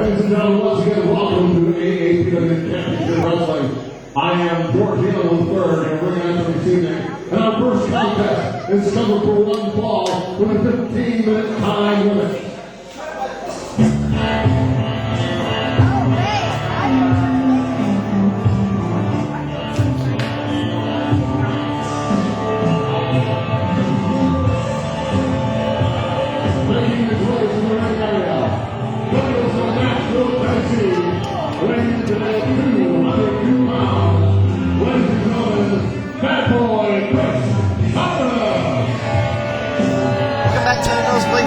Ladies and gentlemen, once again, welcome to AAPW Championship Wrestling. I am George Hill III, and we're going to this evening. And our first contest is scheduled for one fall with a 15-minute time limit.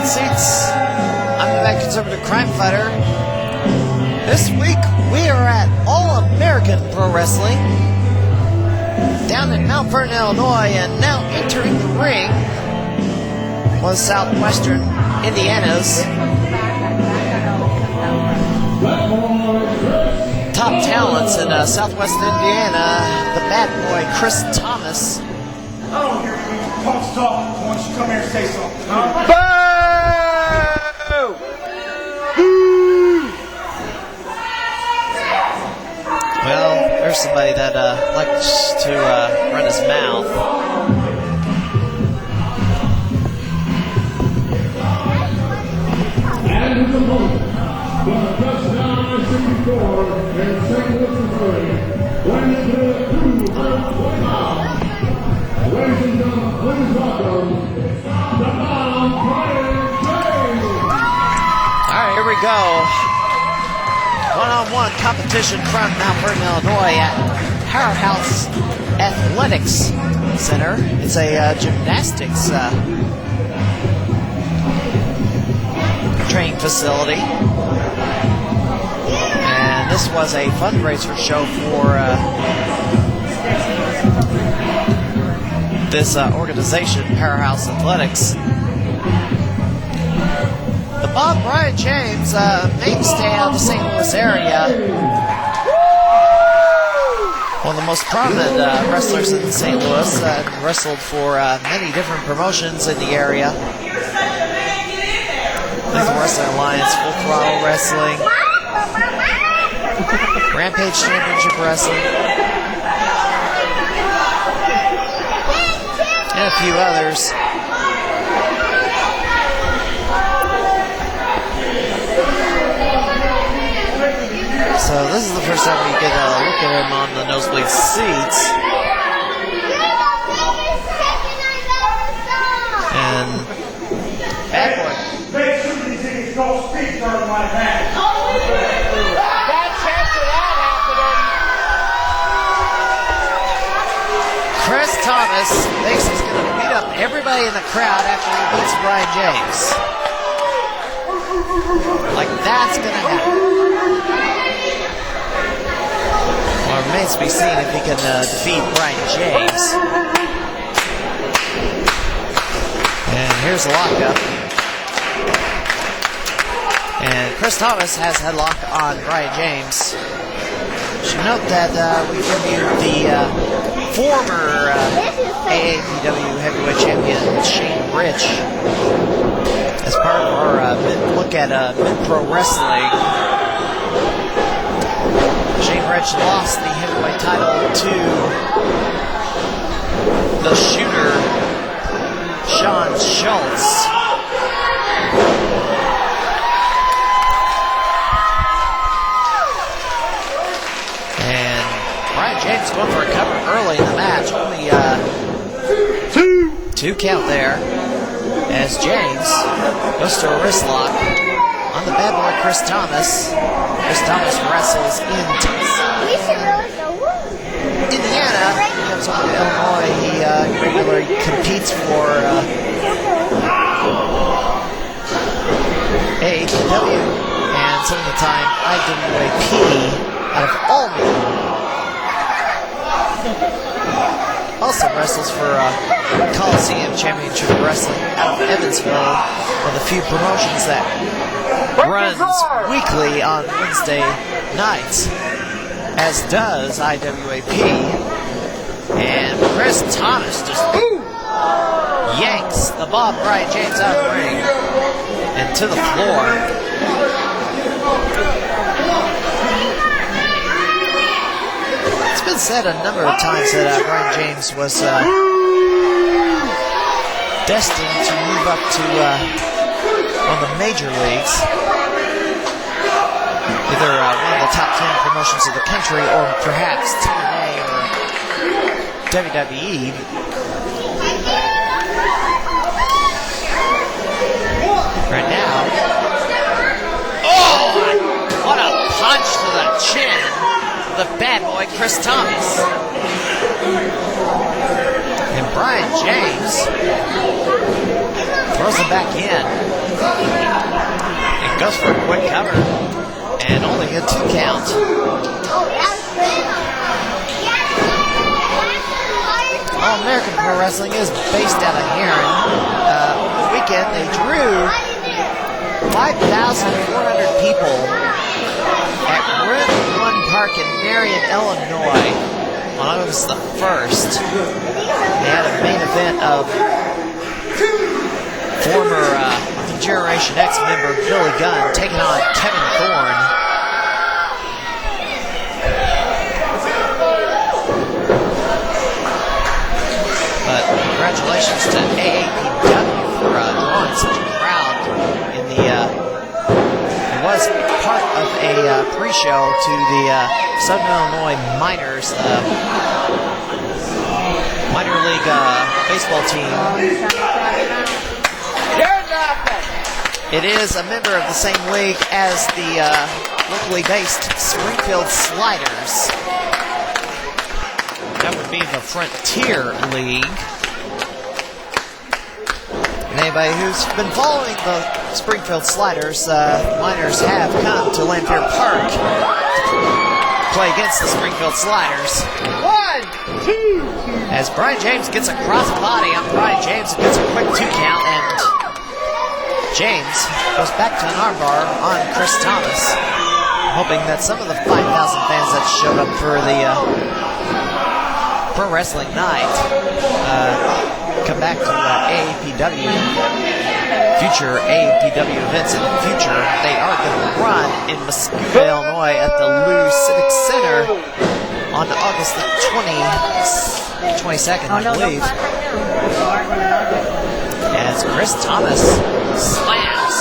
Seats. I'm the Mad Conservative Crime Fighter. This week we are at All American Pro Wrestling down in Mount Vernon, Illinois, and now entering the ring was Southwestern Indiana's top talents in Southwest Indiana, the bad boy Chris Thomas. I don't hear you punks talk. Why don't you come here and say something? Huh? Well, there's somebody that likes to run his mouth. And his opponent, the touchdown I-64 in St. Louis, Missouri, weighing in at 220 pounds. Ladies and gentlemen, please welcome the Bryan James. All right, here we go. One-on-one competition from Mount Vernon, Illinois at Powerhouse Athletics Center. It's a gymnastics training facility. And this was a fundraiser show for this organization, Powerhouse Athletics. Bob Bryan James, mainstay out of the St. Louis area. One of the most prominent wrestlers in St. Louis, wrestled for many different promotions in the area. Like Wrestling Alliance, Full Throttle Wrestling, Rampage Championship Wrestling, and a few others. So this is the first time we get a look at him on the nosebleed seats. And bad boy. Make sure these things don't speak during my match. Bad chance of that happening. Chris Thomas thinks he's going to beat up everybody in the crowd after he beats Bryan James. Like that's going to happen. Well, it remains to be seen if he can defeat Bryan James. And here's a lockup. And Chris Thomas has headlock on Bryan James. Should note that we reviewed the former AAPW heavyweight champion Shane Rich as part of our look at mid-pro wrestling. Shane Rich lost the heavyweight title to the shooter, Sean Schultz. And Bryan James going for a cover early in the match. Only two count there as James goes to a wrist lock on the bad boy Chris Thomas. Chris Thomas wrestles in Indiana. He comes on to Illinois. He regularly competes for AAPW and some of the time IWAP out of Albany. Also wrestles for Coliseum Championship Wrestling out of Evansville, one of the few promotions that runs weekly on Wednesday nights, as does IWAP. And Chris Thomas just yanks the Bob Bryan James out of the ring and to the floor. been said a number of times that Bryan James was destined to move up to one of the major leagues, either one of the top 10 promotions of the country, or perhaps TNA or WWE. Right now, oh, what a punch to the chin, the bad boy Chris Thomas. And Bryan James throws him back in and goes for a quick cover, and only a 2 count. All American Pro Wrestling is based out of Heron. Over the weekend, they drew 5,400 people at Room 1 Park in Marion, Illinois on August the 1st. They had a main event of former Generation X member Billy Gunn taking on Kevin Thorne. But congratulations to AAPW for drawing such a crowd in the it was part of a pre-show to the Southern Illinois Miners minor league baseball team. It is a member of the same league as the locally based Springfield Sliders. That would be the Frontier League. And anybody who's been following the Springfield Sliders, Miners have come to Lanphier Park to play against the Springfield Sliders. 1, 2. As Bryan James gets a cross body on Bryan James, it gets a quick 2 count, and James goes back to an armbar on Chris Thomas, hoping that some of the 5,000 fans that showed up for the Pro Wrestling Night come back to AAPW, future AAPW events in the future. They are going to run in Muskegon, Illinois at the Lou Civic Center on August the 22nd, I believe. As Chris Thomas slams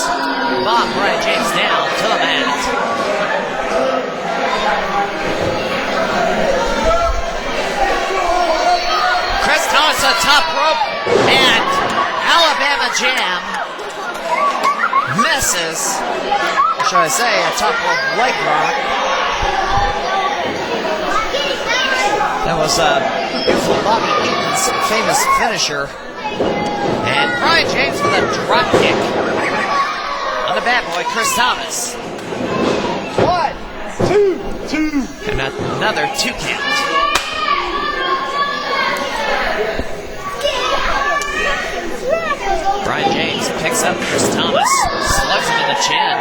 Bryan James down to the mat. Chris Thomas on top rope, and Alabama Jam misses. Or should I say a top rope leg rock? That was beautiful Bobby Eaton's famous finisher. And Bryan James with a drop kick on the bad boy Chris Thomas. 1, 2, 2. And another 2 count. Bryan James picks up Chris Thomas, slugs him in the chin.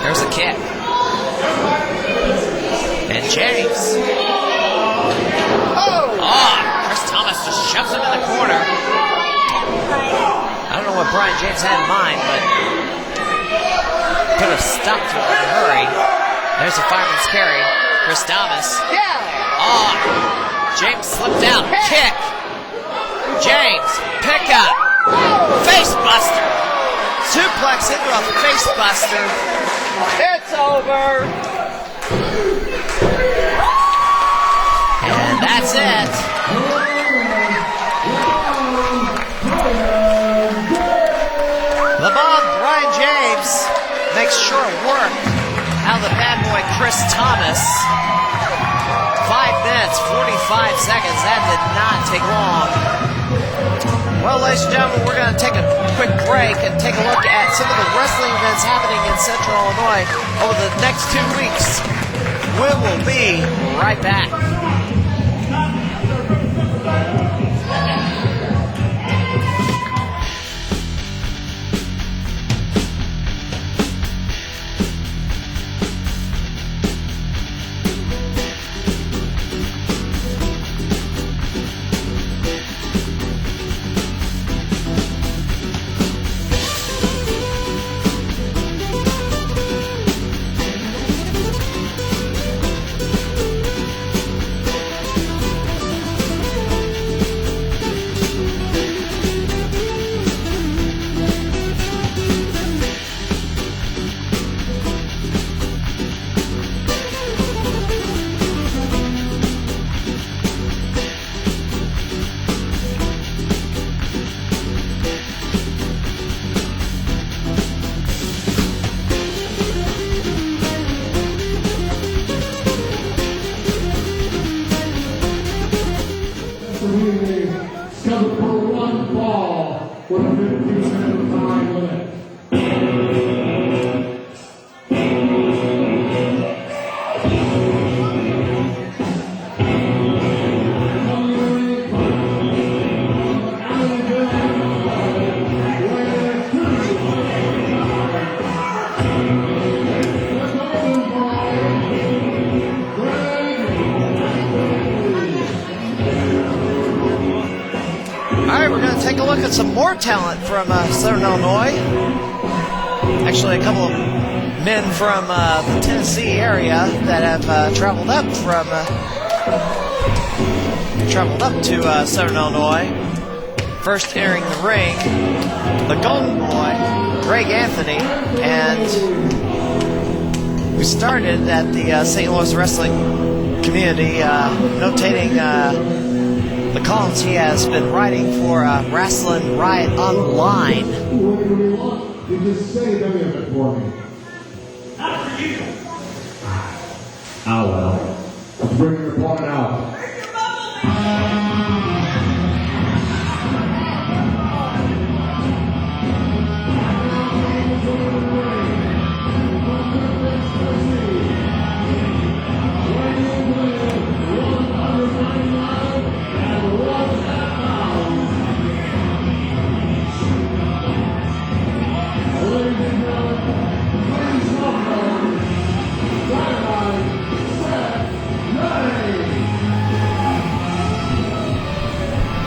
There's a kick. And James. Chris Thomas just shoves him in the corner. I don't know what Bryan James had in mind, but put a stop to it in a hurry. There's a fireman's carry. Chris Thomas. James slipped out. Kick. James, pick up. Face buster. Suplex into a face buster. It's over. And that's it. The bomb, Bryan James, makes short work out of the bad boy Chris Thomas. 5 minutes, 45 seconds. That did not take long. Well, ladies and gentlemen, we're going to take a quick break and take a look at some of the wrestling events happening in Central Illinois over the next 2 weeks. We will be right back. evening scheduled for one fall with a 15-minute time limit. Take a look at some more talent from Southern Illinois. Actually, a couple of men from the Tennessee area that have traveled up to Southern Illinois. First entering the ring, the Golden Boy, Greg Anthony, and we started at the St. Louis Wrestling Community, notating the columns he has been writing for Wrestling Riot Online. You just say any of it for me. Not for you. Oh well. Let's bring your opponent out.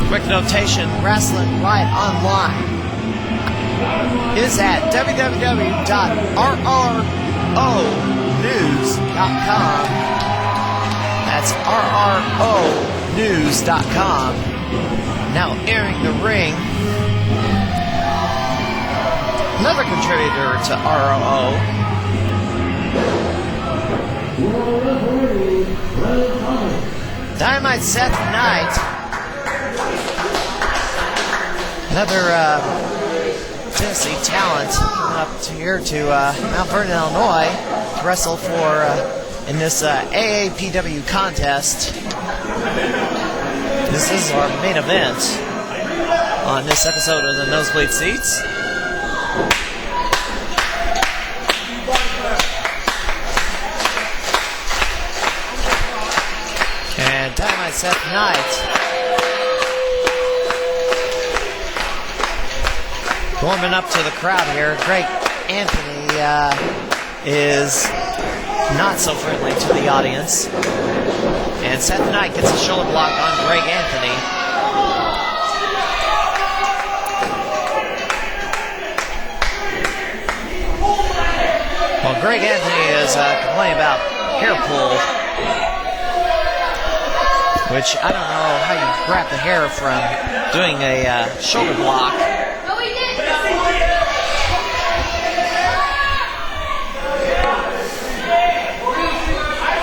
Quick notation, Wrestling Riot Online is at www.rronews.com. That's rronews.com. Now entering the ring, another contributor to ROO. Dynamite Seth Knight. Another Tennessee talent coming up here to Mount Vernon, Illinois to wrestle for in this AAPW contest. This is our main event on this episode of the Nosebleed Seats. And Dynamite Seth Knight warming up to the crowd here. Greg Anthony is not so friendly to the audience. And Seth Knight gets a shoulder block on Greg Anthony. Well, Greg Anthony is complaining about hair pull, which I don't know how you grab the hair from doing a shoulder block.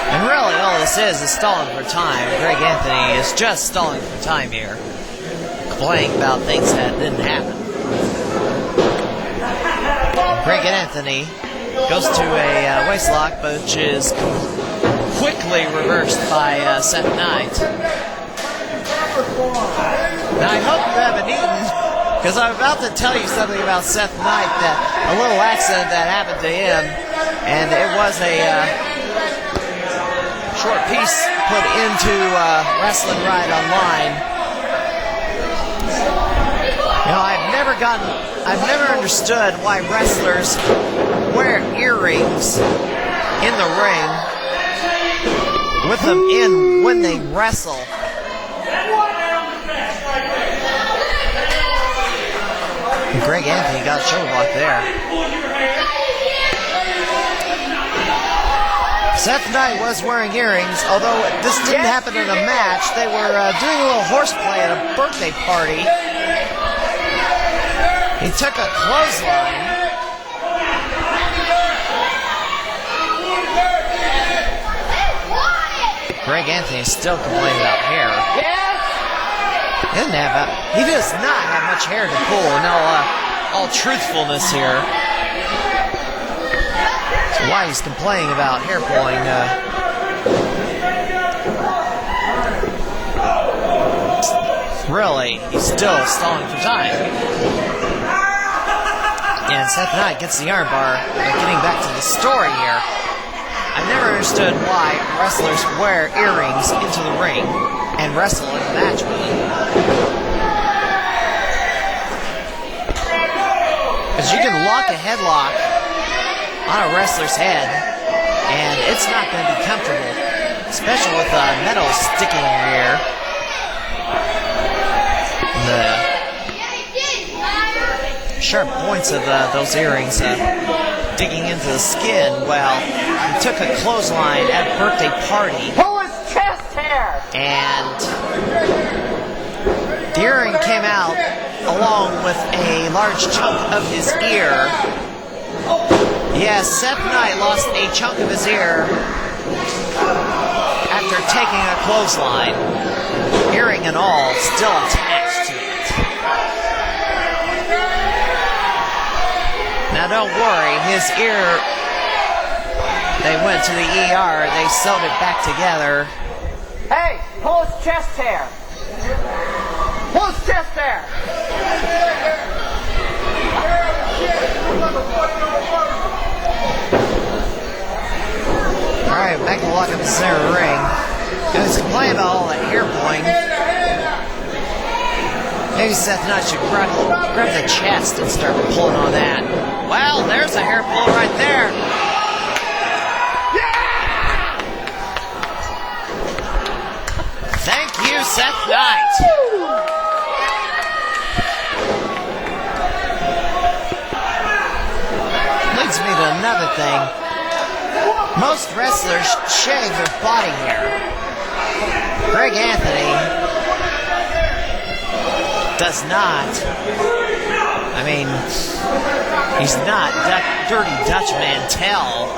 And really, all this is stalling for time. Greg Anthony is just stalling for time here, complaining about things that didn't happen. Greg Anthony goes to a waistlock, which is quickly reversed by Seth Knight. Now, I hope you haven't eaten, because I'm about to tell you something about Seth Knight, that a little accident that happened to him, and it was a short piece put into Wrestling Riot Online. You know, I've never understood why wrestlers wear earrings in the ring with them in when they wrestle. And Greg Anthony got a shoulder block there. Seth Knight was wearing earrings, although this didn't happen in a match. They were doing a little horseplay at a birthday party. He took a clothesline. Greg Anthony is still complaining about hair. He does not have much hair to pull. No, all truthfulness here. That's why he's complaining about hair pulling. Really, he's still stalling for time. And Seth Knight gets the armbar. Getting back to the story here, I've never understood why wrestlers wear earrings into the ring and wrestle in a match with them. Because you can lock a headlock on a wrestler's head, and it's not going to be comfortable, especially with metal sticking in your ear. The sharp points of those earrings digging into the skin. Well, he took a clothesline at a birthday party. Pull his chest hair! And the earring came out along with a large chunk of his ear. Yes, Seth Knight lost a chunk of his ear after taking a clothesline. Earring and all still attached to it. Now don't worry, his ear, they went to the ER, they sewed it back together. Hey, pull his chest hair! Pull his chest hair! Alright, back to lock up the center of the ring. He's complaining about all that hair pulling. Maybe Seth Knight should grab the chest and start pulling on that. Well, there's a hair pull right there. Yeah! Thank you, Seth Knight. Leads me to another thing. Most wrestlers shave their body hair. Greg Anthony does not. I mean, he's not Dirty Dutch Mantel.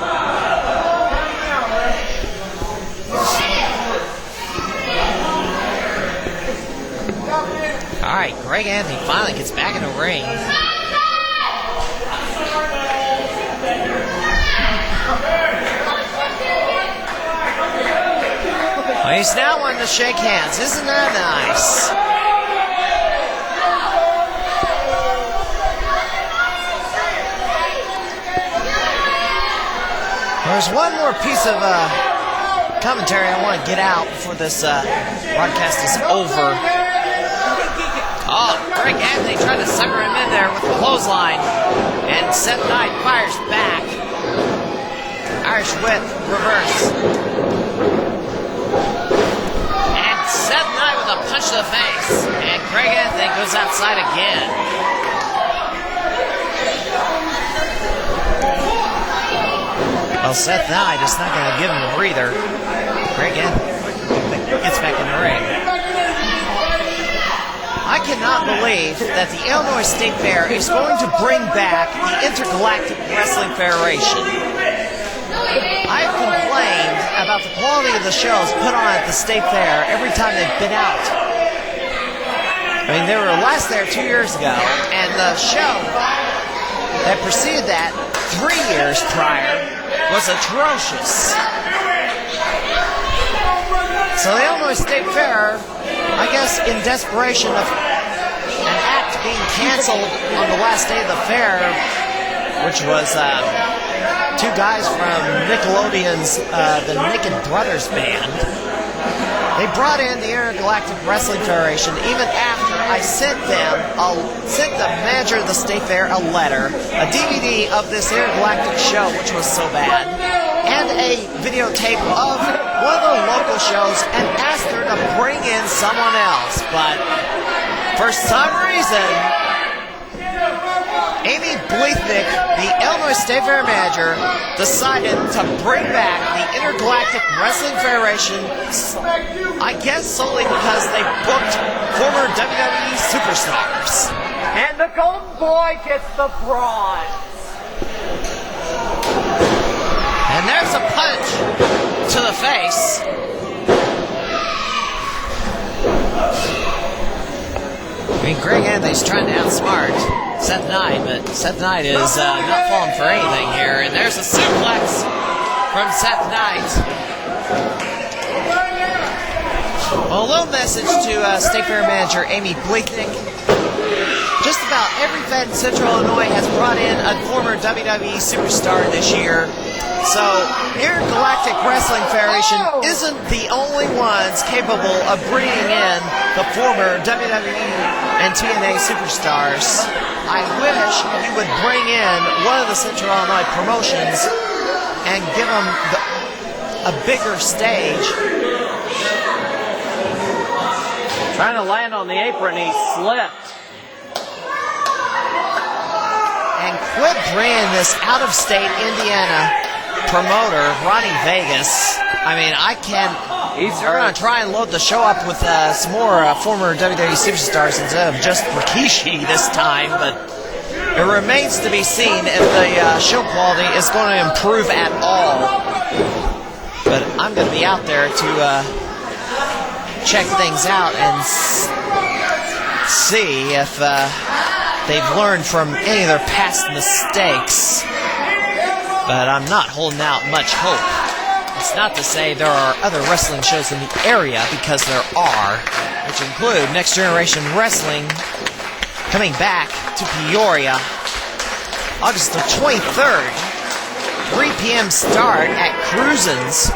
Alright, Greg Anthony finally gets back in the ring. Well, he's now wanting to shake hands. Isn't that nice? There's one more piece of commentary I want to get out before this broadcast is over. Oh, Greg Anthony trying to sucker him in there with the clothesline. And Seth Knight fires back. Irish whip, reverse. And Seth Knight with a punch to the face. And Greg Anthony goes outside again. Well, Seth Knight is not going to give him a breather. Greg Anthony gets back in the ring. I cannot believe that the Illinois State Fair is going to bring back the Intergalactic Wrestling Federation. I have complained about the quality of the shows put on at the State Fair every time they've been out. I mean, they were last there 2 years ago, and the show that preceded that 3 years prior was atrocious. So the Illinois State Fair, I guess in desperation of an act being canceled on the last day of the fair, which was two guys from Nickelodeon's The Naked Brothers Band, they brought in the Intergalactic Wrestling Federation even after I sent the manager of the State Fair a letter, a DVD of this Intergalactic show, which was so bad, and a videotape of one of the local shows, and asked her to bring in someone else. But for some reason, Amy Bleethnick, the Illinois State Fair manager, decided to bring back the Intergalactic Wrestling Federation, I guess solely because they booked former WWE superstars. And the golden boy gets the bronze. And there's a punch to the face. I mean, Greg Anthony's trying to outsmart Seth Knight, but Seth Knight is not falling for anything here. And there's a suplex from Seth Knight. Well, a little message to State Fair Manager Amy Bleaknick. Just about every vet in Central Illinois has brought in a former WWE superstar this year. So, Intergalactic Wrestling Federation isn't the only ones capable of bringing in the former WWE and TNA superstars. I wish you would bring in one of the Central Illinois promotions and give them a bigger stage. Trying to land on the apron, he slipped. And quit bringing this out-of-state Indiana promoter, Ronnie Vegas. I mean, I can't. They're going to try and load the show up with some more former WWE superstars instead of just Rikishi this time, but it remains to be seen if the show quality is going to improve at all. But I'm going to be out there to check things out and see if they've learned from any of their past mistakes. But I'm not holding out much hope. It's not to say there are other wrestling shows in the area, because there are, which include Next Generation Wrestling coming back to Peoria August the 23rd, 3 p.m. start at Cruisin's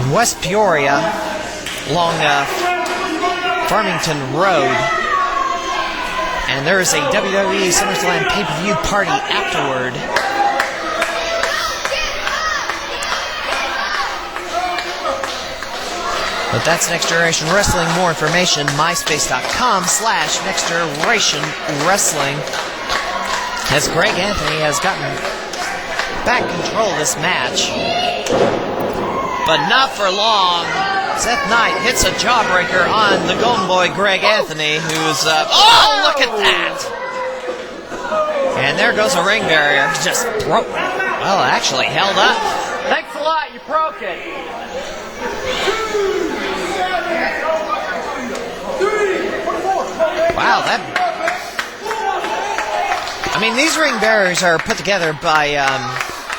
in West Peoria along Farmington Road. And there is a WWE SummerSlam pay-per-view party afterward. But that's Next Generation Wrestling. More information, myspace.com/nextgenerationwrestling. As Greg Anthony has gotten back control of this match. But not for long. Seth Knight hits a jawbreaker on the Golden Boy Greg Anthony, who's oh, look at that! And there goes a ring barrier. Just broke. Well, actually held up. Thanks a lot, you broke it. Wow, I mean, these ring barriers are put together by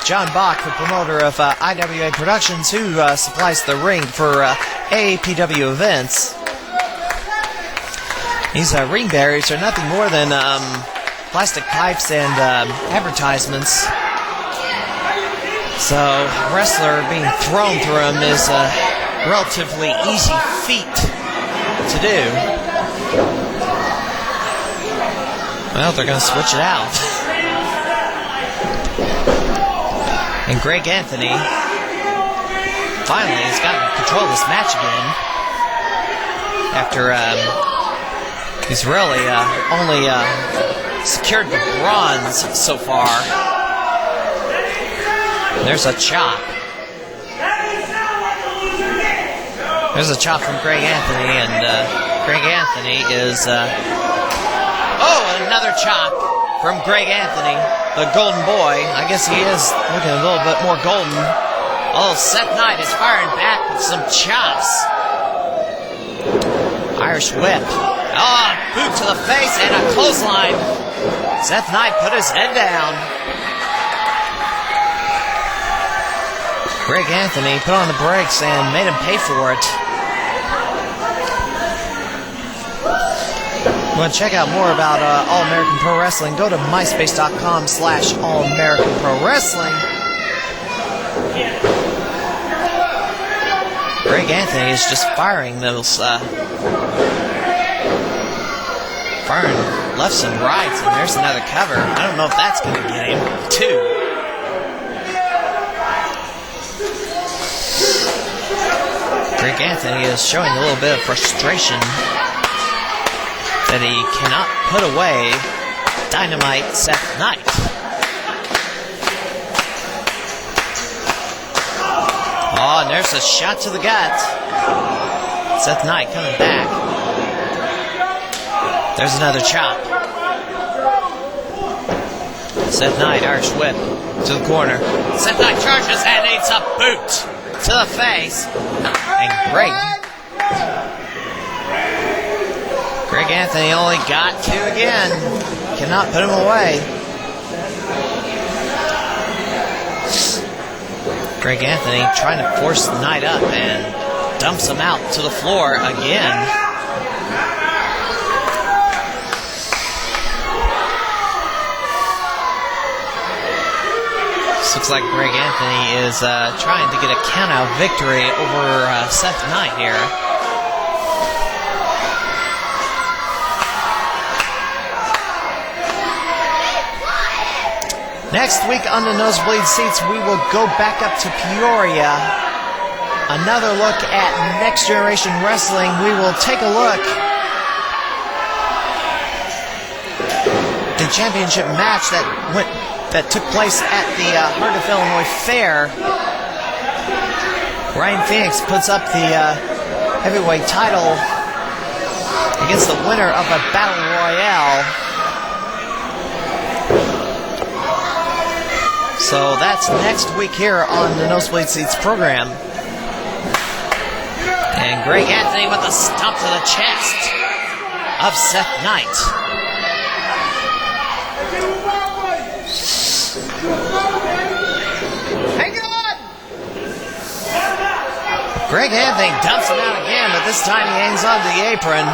John Bach, the promoter of IWA Productions, who supplies the ring for AAPW events. These ring barriers are nothing more than plastic pipes and advertisements. So, a wrestler being thrown through them is a relatively easy feat to do. Well, they're going to switch it out. And Greg Anthony finally has gotten control of this match again. After he's really only secured the bronze so far. There's a chop. There's a chop from Greg Anthony, and Greg Anthony is... Oh, another chop from Greg Anthony, the Golden Boy. I guess he is looking a little bit more golden. Oh, Seth Knight is firing back with some chops. Irish whip. Oh, boot to the face and a clothesline. Seth Knight put his head down. Greg Anthony put on the brakes and made him pay for it. Want to check out more about All American Pro Wrestling, go to myspace.com/allamericanprowrestling. Greg Anthony is just firing those, firing lefts and rights, and there's another cover. I don't know if that's going to get him, too. Greg Anthony is showing a little bit of frustration that he cannot put away Dynamite Seth Knight. Oh, and there's a shot to the gut. Seth Knight coming back. There's another chop. Seth Knight, Irish whip to the corner. Seth Knight charges and eats a boot to the face. And Greg Anthony only got two again. Cannot put him away. Greg Anthony trying to force the Knight up, and dumps him out to the floor again. This looks like Greg Anthony is trying to get a count-out victory over Seth Knight here. Next week on the Nosebleed Seats, we will go back up to Peoria. Another look at Next Generation Wrestling. We will take a look at the championship match that took place at the Heart of Illinois Fair. Ryan Phoenix puts up the heavyweight title against the winner of a Battle Royale. So that's next week here on the Nosebleed Seats program. And Greg Anthony with a stomp to the chest of Seth Knight. Hang on! Greg Anthony dumps him out again, but this time he hangs on to the apron.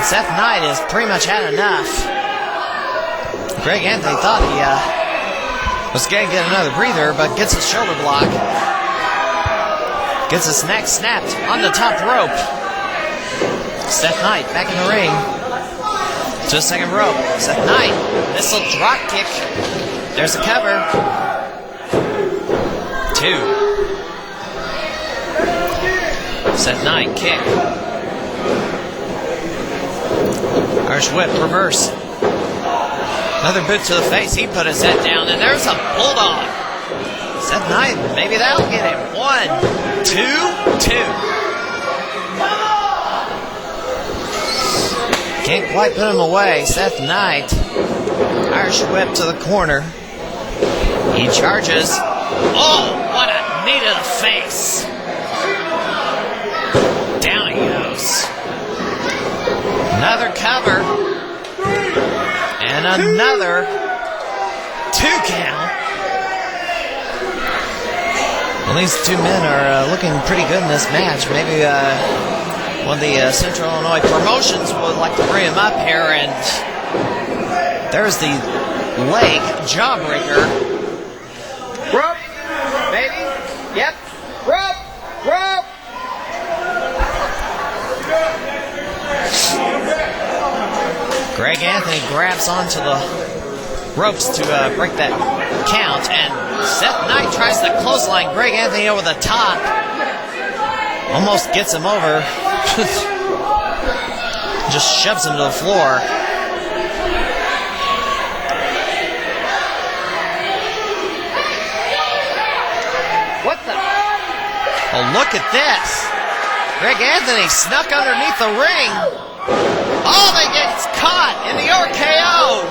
Seth Knight has pretty much had enough. Greg Anthony thought he was going to get another breather, but gets a shoulder block. Gets his neck snapped on the top rope. Seth Knight back in the ring. To the second rope. Seth Knight, missile drop kick. There's the cover. 2. Seth Knight kick. Irish whip reverse. Another boot to the face. He put his head down, and there's a bulldog. Seth Knight, maybe that'll get him. 1, 2, 2. Can't quite put him away. Seth Knight. Irish whip to the corner. He charges. Oh, what a knee to the face. Down he goes. Another cover. And another 2 count. Well, these two men are looking pretty good in this match. Maybe one of the Central Illinois promotions would like to bring him up here. And there's the leg jawbreaker. Rope, baby. Yep. Rope, rope. Greg Anthony grabs onto the ropes to break that count, and Seth Knight tries to clothesline Greg Anthony over the top. Almost gets him over. Just shoves him to the floor. What the? Oh, look at this. Greg Anthony snuck underneath the ring. Oh, they get caught in the RKO.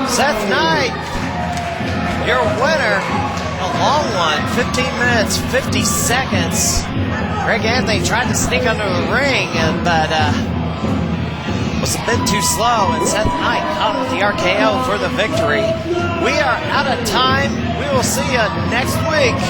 Seth Knight, your winner. A long one, 15 minutes, 50 seconds. Greg Anthony tried to sneak under the ring, but was a bit too slow, and Seth Knight caught with the RKO for the victory. We are out of time. We will see you next week.